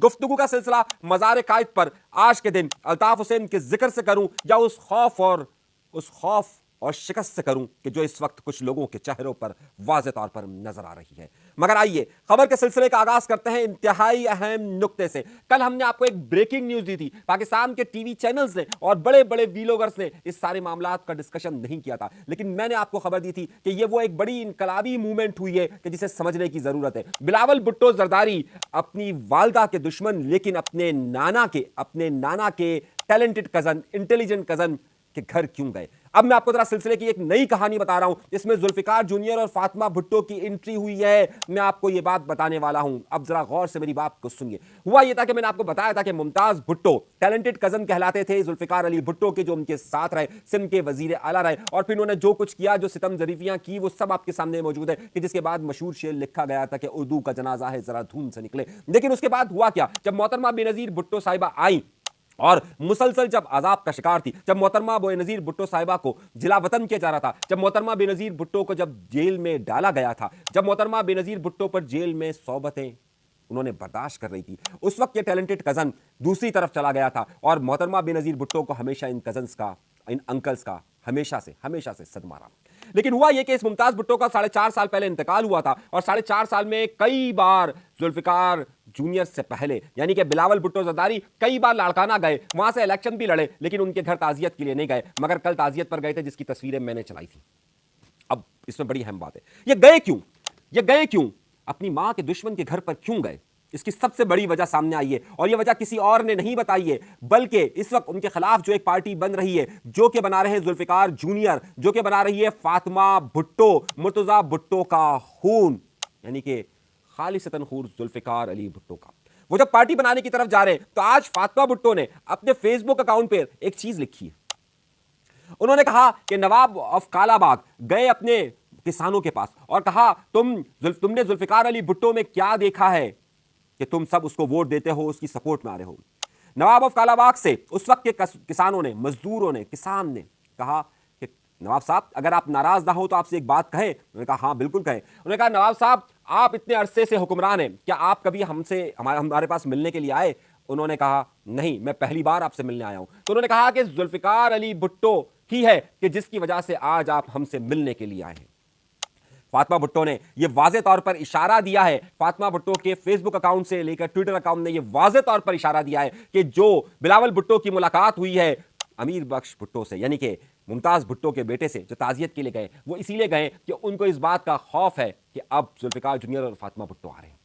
गुफ्तगू का सिलसिला मज़ार-ए-कायद पर आज के दिन अल्ताफ हुसैन के जिक्र से करूं या उस खौफ और शिकस्त से करूं कि जो इस वक्त कुछ लोगों के चेहरों पर वाज़े तौर पर नजर आ रही है। मगर आइए खबर के सिलसिले का आगाज करते हैं इंतहाई अहम नुक्ते से। कल हमने आपको एक ब्रेकिंग न्यूज दी थी। पाकिस्तान के टीवी चैनल्स ने और बड़े बड़े वीलॉगर्स ने इस सारे मामलात का डिस्कशन नहीं किया था, लेकिन मैंने आपको खबर दी थी कि यह वो एक बड़ी इनकलाबी मूवमेंट हुई है कि जिसे समझने की जरूरत है। बिलावल भुट्टो जरदारी अपनी वालदा के दुश्मन, लेकिन अपने नाना के टैलेंटेड कजन, इंटेलिजेंट कजन के घर क्यों गए। अब मैं आपको जरा सिलसिले की एक नई कहानी बता रहा हूं, इसमें जुल्फिकार जूनियर और फातिमा भुट्टो की एंट्री हुई है। मैं आपको यह बात बताने वाला हूं, अब जरा गौर से मेरी बात को सुनिए। हुआ यह था कि मैंने आपको बताया था कि मुमताज भुट्टो टैलेंटेड कजन कहलाते थे जुल्फिकार अली भुट्टो के, जो उनके साथ रहे, सिंध के वजीर आला रहे, और फिर उन्होंने जो कुछ किया, जो सितम जरीफियां की, वो सब आपके सामने मौजूद है कि जिसके बाद मशहूर शेर लिखा गया था कि उर्दू का जनाजा है जरा धूम से निकले। लेकिन उसके बाद हुआ क्या, जब मोहतरमा बेनजीर भुट्टो साहिबा आई और मुसलसल जब अजाब का शिकार थी, जब मोहतरमा बेनजीर भुट्टो साहिबा को जिला वतन किया जा रहा था, जब मोहतरमा बेनजीर भुट्टो को जब जेल में डाला गया था, जब मोहतरमा बेनजीर भुट्टो पर जेल में सौबतें उन्होंने बर्दाश्त कर रही थी, उस वक्त ये टैलेंटेड कजन दूसरी तरफ चला गया था और मोहतरमा बेनजीर भुट्टो को हमेशा इन कजन्स का, इन अंकल्स का हमेशा से सदमा रहा। लेकिन हुआ यह कि इस मुमताज भुट्टो का 4.5 साल पहले इंतकाल हुआ था और 4.5 साल में कई बार जुल्फिकार जूनियर से पहले यानी कि बिलावल भुट्टो जरदारी कई बार लाड़काना गए, वहां से इलेक्शन भी लड़े, लेकिन उनके घर ताजियत के लिए नहीं गए, मगर कल ताजियत पर गए थे जिसकी तस्वीरें मैंने चलाई थी। अब इसमें बड़ी अहम बात है, ये गए क्यों, अपनी मां के दुश्मन के घर पर क्यों गए, इसकी सबसे बड़ी वजह सामने आई है और यह वजह किसी और ने नहीं बताई है, बल्कि इस वक्त उनके खिलाफ जो एक पार्टी बन रही है, जो कि बना रहे हैं जुल्फिकार जूनियर, जो कि बना रही है फातिमा भुट्टो, मुर्तजा भुट्टो का खून, यानी कि खालिसतन खून जुल्फिकार अली भुट्टो का। वो जब पार्टी बनाने की तरफ जा रहे हैं तो आज फातिमा भुट्टो ने अपने फेसबुक अकाउंट पर एक चीज लिखी है। उन्होंने कहा कि नवाब ऑफ कालाबाग गए अपने किसानों के पास और कहा तुमने जुल्फिकार अली भुट्टो में क्या देखा है कि तुम सब उसको वोट देते हो, उसकी सपोर्ट में आ रहे हो। नवाब ऑफ कालाबाग से उस वक्त के किसानों ने, मजदूरों ने, किसान ने कहा कि नवाब साहब अगर आप नाराज ना हो तो आपसे एक बात कहें। उन्होंने कहा हाँ बिल्कुल कहें। उन्होंने कहा नवाब साहब आप इतने अरसे से हुक्मरान हैं, क्या आप कभी हमारे पास मिलने के लिए आए? उन्होंने कहा नहीं, मैं पहली बार आपसे मिलने आया हूं। तो उन्होंने कहा कि जुल्फिकार अली भुट्टो ही है कि जिसकी वजह से आज आप हमसे मिलने के लिए आए हैं। फातिमा भुट्टो ने यह वाज़े तौर पर इशारा दिया है, फातिमा भुट्टो के फेसबुक अकाउंट से लेकर ट्विटर अकाउंट ने यह वाज़े तौर पर इशारा दिया है कि जो बिलावल भुट्टो की मुलाकात हुई है अमीर बख्श भुट्टो से, यानी कि मुमताज भुट्टो के बेटे से, जो ताजियत के लिए गए, वो इसीलिए गए कि उनको इस बात का खौफ है कि अब जुल्फिकार जूनियर और फातिमा भुट्टो आ रहे हैं।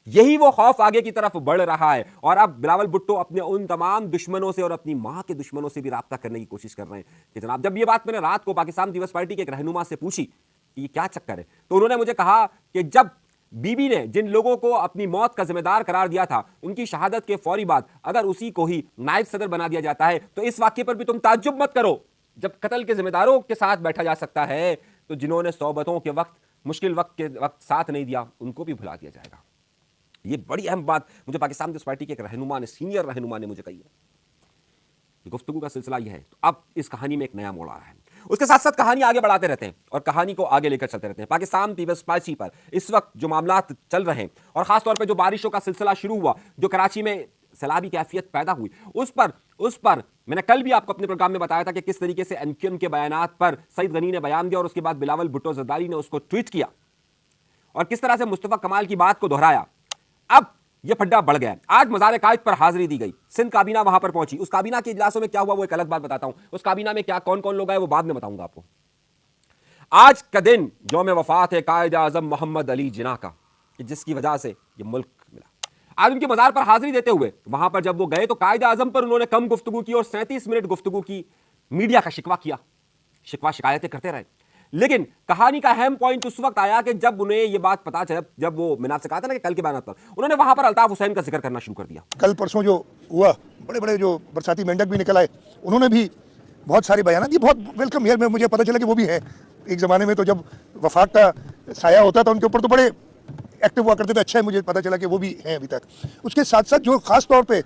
यही वो खौफ आगे की तरफ बढ़ रहा है और अब बिलावल भुट्टो अपने उन तमाम दुश्मनों से और अपनी मां के दुश्मनों से भी राब्ता करने की कोशिश कर रहे हैं कि जनाब, जब ये बात मैंने रात को पाकिस्तान पीपल्स पार्टी के एक रहनुमा से पूछी ये क्या चक्कर है, तो उन्होंने मुझे कहा कि जब बीबी ने जिन लोगों को अपनी मौत का जिम्मेदार करार दिया था, उनकी शहादत के फौरी बाद अगर उसी को ही नायब सदर बना दिया जाता है तो इस वाक्य पर भी तुम ताज्जुब मत करो। जब कत्ल के जिम्मेदारों के साथ बैठा जा सकता है तो जिन्होंने सोबतों के वक्त, मुश्किल वक्त के वक्त साथ नहीं दिया, उनको भी भुला दिया जाएगा। ये बड़ी अहम बात मुझे पाकिस्तान पीपल्स पार्टी के एक रहनुमा ने, सीनियर रहनुमा ने मुझे कही है। गुफ्तगू का सिलसिला यह है। तो अब इस कहानी में एक नया मोड़ आ रहा है। उसके साथ साथ कहानी आगे बढ़ाते रहते हैं और कहानी को आगे लेकर चलते रहते हैं। पाकिस्तान पीपल्स पार्टी पर इस वक्त जो मामलात चल रहे हैं और खासतौर पर जो बारिशों का सिलसिला शुरू हुआ, जो कराची में सैलाबी कैफियत पैदा हुई, उस पर मैंने कल भी आपको अपने प्रोग्राम में बताया था कि किस तरीके से एमक्यूएम के बयानात पर सईद गनी ने बयान दिया और उसके बाद बिलावल भुट्टो जरदारी ने उसको ट्वीट किया और किस तरह से मुस्तफा कमाल की बात को दोहराया। अब यह फड्डा बढ़ गया। आज मज़ार-ए-कायद पर हाजिरी दी गई, सिंध काबीना वहां पर पहुंची। उस काबीना के इजलासों में क्या हुआ वो एक अलग बात बताता हूं, उस काबीना में क्या कौन कौन लोग आए वो बाद में बताऊंगा आपको। आज का दिन यौम वफात है कायद आजम मोहम्मद अली जिन्ना का, जिसकी वजह से ये मुल्क मिला। आज उनके मज़ार पर हाजिरी देते हुए वहां पर जब वो गए तो कायद आजम पर उन्होंने कम गुफ्तगू की और 37 मिनट गुफ्तगू की, मीडिया का शिकवा किया, शिकायतें करते रहे। लेकिन कहानी का अहम पॉइंट उस वक्त आया कि जब उन्हें यह बात पता चला, जब वो, मैंने आपसे कहा था ना कि कल के बयान पर उन्होंने वहां पर अल्ताफ हुसैन का जिक्र करना शुरू कर दिया। कल परसों जो हुआ, बड़े बड़े जो बरसाती मेंढक भी निकल आए, उन्होंने भी बहुत सारे बयान दिए, बहुत वेलकम हियर में। मुझे पता चला कि वो भी है। एक ज़माने में तो जब वफाक का साया होता था उनके ऊपर तो बड़े एक्टिव हुआ करते थे। अच्छा है, मुझे पता चला कि वो भी हैं अभी तक। उसके साथ साथ जो ख़ास तौर पे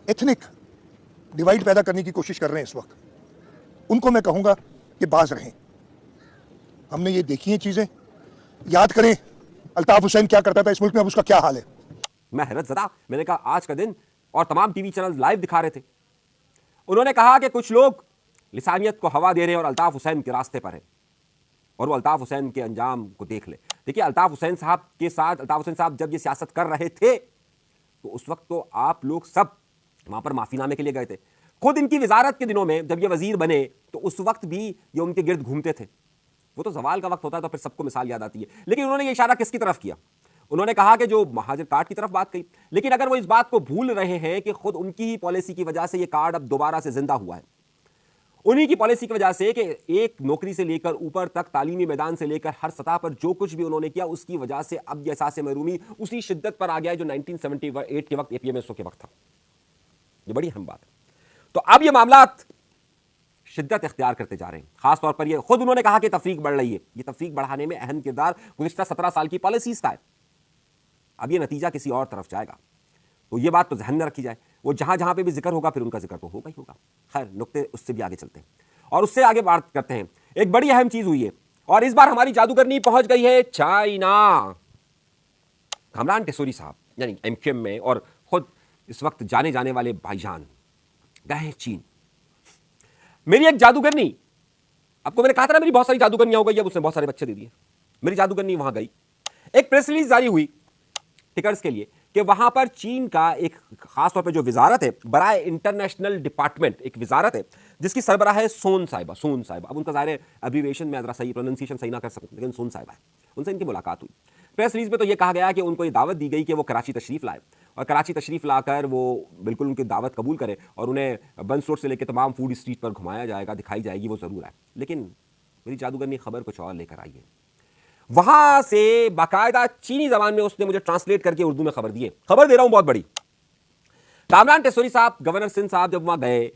एथनिक डिवाइड पैदा करने की कोशिश कर रहे हैं इस वक्त, उनको मैं कहूँगा कि बाज रहें। हमने ये देखी हैं चीज़ें, याद करें अल्ताफ हुसैन क्या करता था इस मुल्क में, अब उसका क्या हाल है। मैं हैरत ज़दा, मैंने कहा आज का दिन, और तमाम टीवी चैनल लाइव दिखा रहे थे। उन्होंने कहा कि कुछ लोग लिसानियत को हवा दे रहे हैं और अल्ताफ हुसैन के रास्ते पर है, और वो अल्ताफ हुसैन के अंजाम को देख ले। देखिए, अल्ताफ हुसैन साहब जब ये सियासत कर रहे थे तो उस वक्त तो आप लोग सब वहां पर माफीनामे के लिए गए थे। खुद इनकी वजारत के दिनों में जब ये वजीर बने तो उस वक्त भी ये उनके गिर्द घूमते थे। वो तो सवाल का वक्त होता है तो फिर सबको मिसाल याद आती है। लेकिन उन्होंने ये इशारा किसकी तरफ किया? उन्होंने कहा कि जो महाजिर कार्ड की तरफ बात कही। लेकिन अगर वो इस बात को भूल रहे हैं कि खुद उनकी ही पॉलिसी की वजह से ये कार्ड अब दोबारा से जिंदा हुआ है, उन्हीं की पॉलिसी की वजह से कि एक नौकरी से लेकर ऊपर तक, तालीमी मैदान से लेकर हर सतह पर जो कुछ भी उन्होंने किया, उसकी वजह से अब ये एहसास महरूमी उसी शिद्दत पर आ गया है जो 1978 के वक्त APMSO के वक्त था। ये बड़ी अहम बात है। तो अब ये मामला शिद्दत इख्तियार करते जा रहे हैं। खासतौर पर ये खुद उन्होंने कहा कि तफरीक बढ़ रही है। ये तफरीक बढ़ाने में अहम किरदार गुज़िश्ता 17 साल की पॉलिसीज का है। अब ये नतीजा किसी और तरफ जाएगा, तो ये बात तो जहन में रखी जाए। वो जहां जहां पे भी जिक्र होगा फिर उनका जिक्र तो होगा ही होगा। खैर, नुक्ते उससे भी आगे चलते हैं और उससे आगे बात करते हैं। एक बड़ी अहम चीज हुई है और इस बार हमारी जादूगरनी पहुंच गई है चाइना। कामरान टेसोरी साहब यानी MQM में और खुद इस वक्त जाने जाने वाले भाईजान गए हैं चीन। मेरी एक जादूगरनी, आपको मैंने कहा था ना मेरी बहुत सारी जादूगरनियां हो गई, अब उसने बहुत सारे बच्चे दे दिए। मेरी जादूगरनी वहां गई, एक प्रेस रिलीज जारी हुई टिकट्स के लिए कि वहां पर चीन का एक खासतौर पर जो विजारत है, बराए इंटरनेशनल डिपार्टमेंट, एक विजारत है जिसकी सरबराह है सोन साहिबा। अब उनका ज़ाहिर एब्रीविएशन में जरा सही प्रोनाउंसिएशन सही ना कर सकते, लेकिन सोन साहिबा है। उनसे इनकी मुलाकात हुई। प्रेस रिलीज में तो ये कहा गया कि उनको ये दावत दी गई कि वो कराची तशरीफ लाए और कराची तशरीफ लाकर वो बिल्कुल उनकी दावत कबूल करें और उन्हें बंस रोड से लेकर तमाम फूड स्ट्रीट पर घुमाया जाएगा, दिखाई जाएगी, वो ज़रूर है। लेकिन मेरी जादूगरनी खबर कुछ और लेकर आई है। वहां से बाकायदा चीनी जबान में उसने मुझे ट्रांसलेट करके उर्दू में खबर दी है। खबर दे रहा हूं बहुत बड़ी। कामरान टेसोरी साहब, गवर्नर सिंध साहब जब वहां गए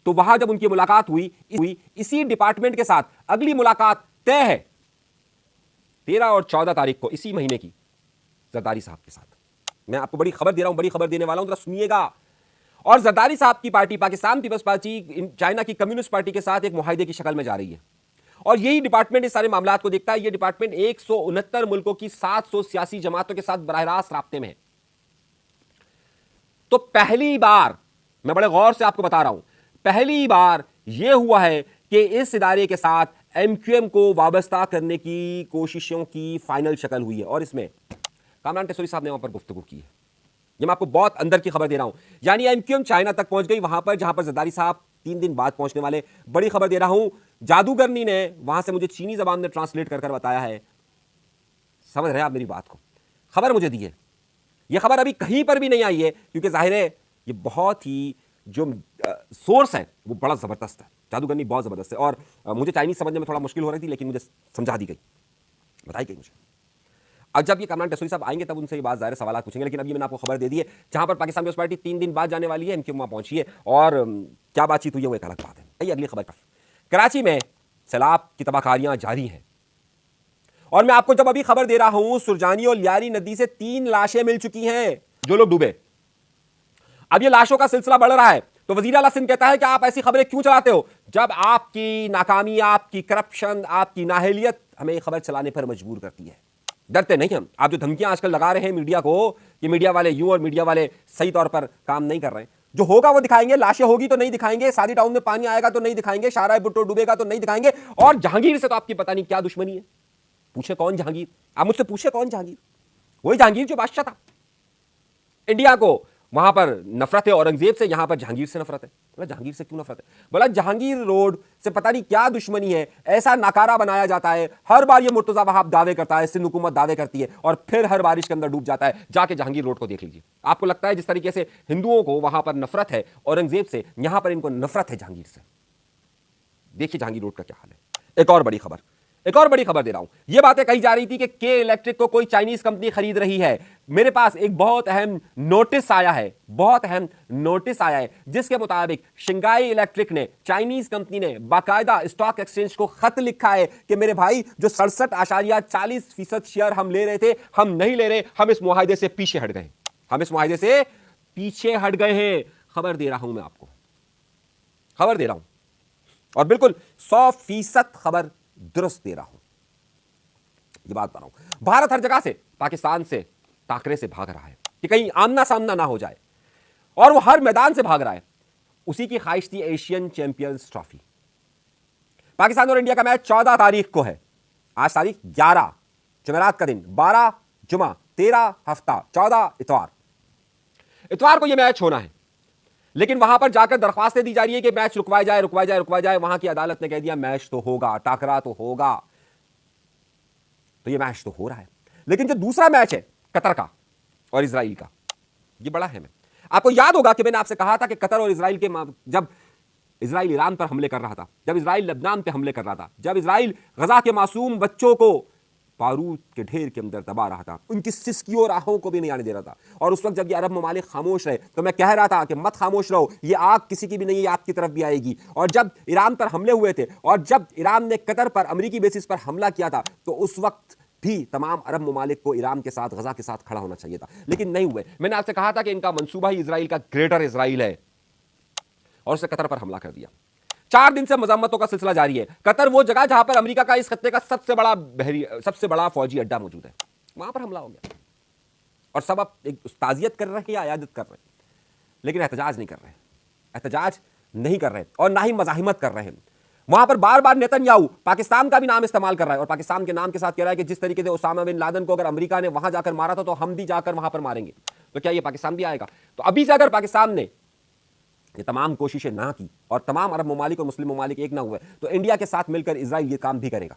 तो वहां जब उनकी मुलाकात हुई इसी डिपार्टमेंट के साथ अगली मुलाकात तय है 13 और 14 तारीख को इसी महीने की जरदारी साहब के साथ। मैं आपको बड़ी खबर दे रहा हूं, बड़ी खबर देने वाला हूं, जरा सुनिएगा। और जरदारी साहब की पार्टी, पाकिस्तान पीपल्स पार्टी, चाइना की कम्युनिस्ट पार्टी के साथ एक मुआहिदे की शक्ल में जा रही है और यही डिपार्टमेंट इस सारे मामलात को देखता है। यह डिपार्टमेंट 169 मुल्कों की 700 सियासी जमातों के साथ बराह रास्त राब्ते में है। तो पहली बार, मैं बड़े गौर से आपको बता रहा हूं, पहली बार यह हुआ है कि इस इदारे के साथ MQM को वाबस्ता करने की कोशिशों की फाइनल शक्ल हुई है और इसमें कामरान टेसोरी साहब ने वहां पर गुफ्तगू की है। यह मैं आपको बहुत अंदर की खबर दे रहा हूं। यानी MQM चाइना तक पहुंच गई, वहां पर जहां पर जरदारी साहब 3 दिन बाद पहुंचने वाले। बड़ी खबर दे रहा हूं, जादूगरनी ने वहां से मुझे चीनी जबान में ट्रांसलेट कर बताया है। समझ रहे हैं आप मेरी बात को? खबर मुझे दी है। यह खबर अभी कहीं पर भी नहीं आई है क्योंकि जाहिर है ये बहुत ही जो सोर्स है वो बड़ा जबरदस्त है। जादूगरनी बहुत जबरदस्त है और मुझे चाइनीज समझने में थोड़ा मुश्किल हो रही थी, लेकिन मुझे समझा दी गई, बताई गई मुझे। अब जब ये कामरान टेसोरी साहब आएंगे तब उनसे ये बात ज़ाहिर सवाल पूछेंगे, लेकिन अभी मैंने आपको खबर दे दी है। जहां पर पाकिस्तान पीपल्स पार्टी 3 दिन बाद जाने वाली है, MQM वहां पहुंची है और क्या बातचीत हुई है वो एक अलग बात है। आइए अगली खबर पर। कराची में सैलाब की तबाहकारियां जारी हैं और मैं आपको जब अभी खबर दे रहा हूं, सुरजानी और लियारी नदी से 3 लाशें मिल चुकी हैं जो लोग डूबे। अब ये लाशों का सिलसिला बढ़ रहा है तो वजीर आला सिंध कहता है कि आप ऐसी खबरें क्यों चलाते हो जब आपकी नाकामी, आपकी करप्शन, आपकी नाहलियत हमें खबर चलाने पर मजबूर करती है। डरते नहीं हम। आप जो धमकियां आजकल लगा रहे हैं मीडिया को कि मीडिया वाले यूं और मीडिया वाले सही तौर पर काम नहीं कर रहे हैं, जो होगा वो दिखाएंगे। लाशें होगी तो नहीं दिखाएंगे, सादी टाउन में पानी आएगा तो नहीं दिखाएंगे, शाहराह भुट्टो डूबेगा तो नहीं दिखाएंगे। और जहांगीर से तो आपकी पता नहीं क्या दुश्मनी है। पूछे कौन जहांगीर? आप मुझसे पूछे कौन जहांगीर? वही जहांगीर जो बादशाह था। इंडिया को वहां पर नफरत है औरंगजेब से, यहां पर जहांगीर से नफरत है। बोला जहांगीर से क्यों नफरत है? बोला जहांगीर रोड से पता नहीं क्या दुश्मनी है, ऐसा नकारा बनाया जाता है। हर बार ये मुर्तजा वहाब दावे करता है, सिंध हुकूमत दावे करती है और फिर हर बारिश के अंदर डूब जाता है। जाके जहांगीर रोड को देख लीजिए। आपको लगता है जिस तरीके से हिंदुओं को वहां पर नफरत है औरंगजेब से, यहां पर इनको नफरत है जहांगीर से। देखिए जहांगीर रोड का क्या हाल है। एक और बड़ी खबर दे रहा हूं। यह बातें कही जा रही थी कि के इलेक्ट्रिक को कोई चाइनीज कंपनी खरीद रही है। मेरे पास एक बहुत अहम नोटिस आया है, जिसके मुताबिक शिंगाई इलेक्ट्रिक ने, चाइनीज कंपनी ने बाकायदा स्टॉक एक्सचेंज को खत लिखा है कि मेरे भाई जो 67.40% शेयर हम ले रहे थे, हम नहीं ले रहे, हम इस मुआहिदे से पीछे हट गए हैं। खबर दे रहा हूं मैं आपको, और बिल्कुल 100% खबर दुरुस्त दे रहा हूं। ये बात बता रहा हूं। भारत हर जगह से पाकिस्तान से टाकरे से भाग रहा है। कि कहीं आमना सामना ना हो जाए, और वो हर मैदान से भाग रहा है। उसी की ख्वाहिश थी एशियन चैंपियंस ट्रॉफी। पाकिस्तान और इंडिया का मैच 14 तारीख को है। आज तारीख 11, जुमेरात का दिन, 12 जुमा, 13 हफ्ता, 14 इतवार को यह मैच होना है। लेकिन वहां पर जाकर दरख्वास्तें दी जा रही है कि मैच रुकवाया जाए, रुकवाया जाए, रुकवाया जाए। वहां की अदालत ने कह दिया मैच तो होगा, टाकरा तो होगा। तो यह मैच तो हो रहा है। लेकिन जो दूसरा मैच है कतर का और इजराइल का, यह बड़ा अहम है। आपको याद होगा कि मैंने आपसे कहा था कि कतर और इजराइल के जब इजराइल ईरान पर हमले कर रहा था, जब इजराइल लेबनान पर हमले कर रहा था, जब इजराइल गजा के मासूम बच्चों को बारूद के ढेर के अंदर दबा रहा था, उनकी सिसकियों राहों को भी नहीं आने दे रहा था, और उस वक्त जब ये अरब ममालिक खामोश रहे, तो मैं कह रहा था कि मत खामोश रहो, ये आग किसी की भी नहीं है, आपकी तरफ भी आएगी। और जब ईरान पर हमले हुए थे और जब ईरान ने कतर पर अमेरिकी बेसिस पर हमला किया था, तो उस वक्त भी तमाम अरब ममालिक को ईरान के साथ, गजा के साथ खड़ा होना चाहिए था, लेकिन नहीं हुए। मैंने आपसे कहा था कि इनका मंसूबा ही इजराइल का ग्रेटर इजराइल है, और उसने कतर पर हमला कर दिया। 4 दिन से मजम्मतों का सिलसिला जारी है। कतर वो जगह जहां पर अमेरिका का इस खत्ते का सबसे बड़ा फौजी अड्डा मौजूद है, वहां पर हमला हो गया। और सब अब एक ताजियत कर रहे हैं या अयादत कर रहे हैं, लेकिन एहतजाज नहीं कर रहे हैं, एहतजाज नहीं कर रहे हैं, और ना ही मज़ाहिमत कर रहे हैं। वहां पर बार बार नेतन्याहू पाकिस्तान का भी नाम इस्तेमाल कर रहा है, और पाकिस्तान के नाम के साथ कह रहा है कि जिस तरीके से उसामा बिन लादेन को अगर अमेरिका ने वहां जाकर मारा था, तो हम भी जाकर वहां पर मारेंगे। तो क्या ये पाकिस्तान भी आएगा? तो अभी से अगर पाकिस्तान ने ये तमाम कोशिशें ना की और तमाम अरब ममालिक और मुस्लिम ममालिक एक ना हुए, तो इंडिया के साथ मिलकर इजराइल ये काम भी करेगा।